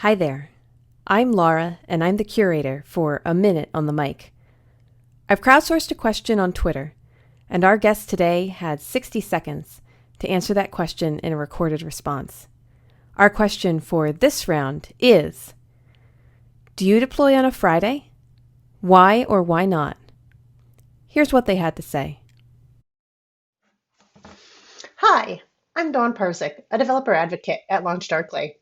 Hi there. I'm Laura, and I'm the curator for A Minute on the Mic. I've crowdsourced a question on Twitter, and our guest today had 60 seconds to answer that question in a recorded response. Our question for this round is, do you deploy on a Friday? Why or why not? Here's what they had to say. Hi, I'm Dawn Parsick, a developer advocate at LaunchDarkly.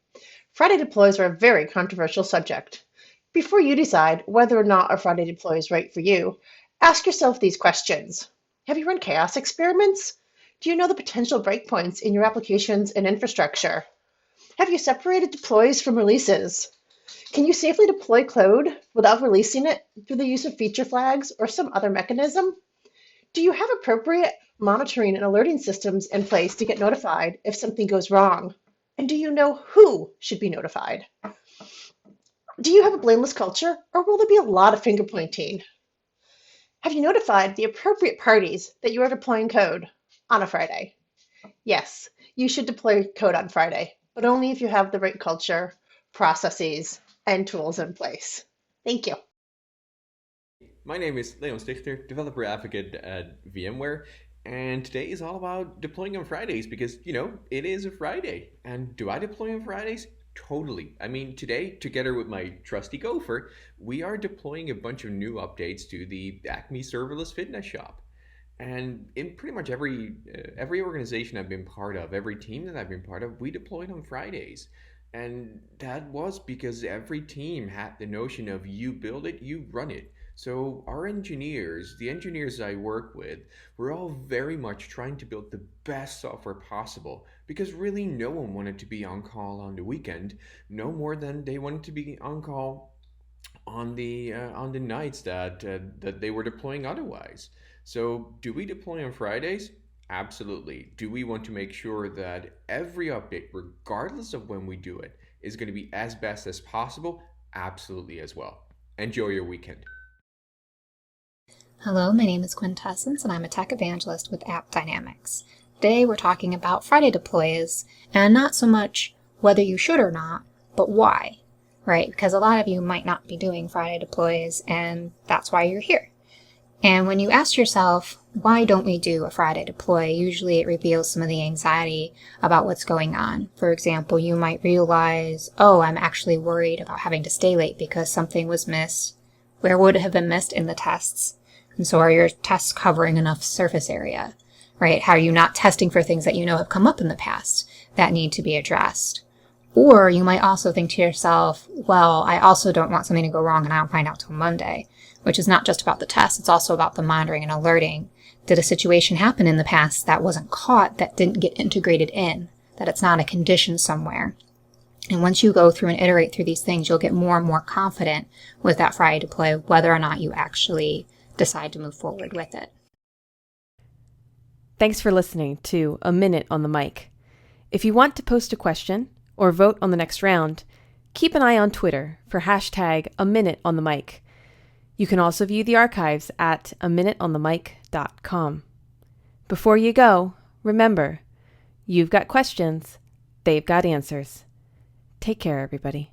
Friday deploys are a very controversial subject. Before you decide whether or not a Friday deploy is right for you, ask yourself these questions. Have you run chaos experiments? Do you know the potential breakpoints in your applications and infrastructure? Have you separated deploys from releases? Can you safely deploy code without releasing it through the use of feature flags or some other mechanism? Do you have appropriate monitoring and alerting systems in place to get notified if something goes wrong? And do you know who should be notified? Do you have a blameless culture, or will there be a lot of finger pointing? Have you notified the appropriate parties that you are deploying code on a Friday? Yes, you should deploy code on Friday, but only if you have the right culture, processes, and tools in place. Thank you. My name is Leon Stichter, developer advocate at VMware, and today is all about deploying on Fridays because, it is a Friday. And do I deploy on Fridays? Totally. I mean, today, together with my trusty Gopher, we are deploying a bunch of new updates to the Acme Serverless Fitness Shop. And in pretty much every organization I've been part of, every team that I've been part of, we deployed on Fridays. And that was because every team had the notion of you build it, you run it. So our engineers, the engineers I work with, we're all very much trying to build the best software possible because really no one wanted to be on call on the weekend, no more than they wanted to be on call on the nights that they were deploying otherwise. So, do we deploy on Fridays? Absolutely. Do we want to make sure that every update, regardless of when we do it, is going to be as best as possible? Absolutely as well. Enjoy your weekend. Hello, my name is Quintessence and I'm a tech evangelist with App Dynamics. Today we're talking about Friday deploys and not so much whether you should or not, but why, right? Because a lot of you might not be doing Friday deploys and that's why you're here. And when you ask yourself, why don't we do a Friday deploy? Usually it reveals some of the anxiety about what's going on. For example, you might realize, oh, I'm actually worried about having to stay late because something was missed. Where would it have been missed? In the tests? And so are your tests covering enough surface area, right? How are you not testing for things that you know have come up in the past that need to be addressed? Or you might also think to yourself, well, I also don't want something to go wrong and I don't find out till Monday, which is not just about the test. It's also about the monitoring and alerting. Did a situation happen in the past that wasn't caught, that didn't get integrated in, that it's not a condition somewhere? And once you go through and iterate through these things, you'll get more and more confident with that Friday deploy, whether or not you actually decide to move forward with it. Thanks for listening to A Minute on the Mic. If you want to post a question or vote on the next round, keep an eye on Twitter for hashtag A Minute on the Mic. You can also view the archives at aminuteonthemic.com. Before you go, remember, you've got questions, they've got answers. Take care, everybody.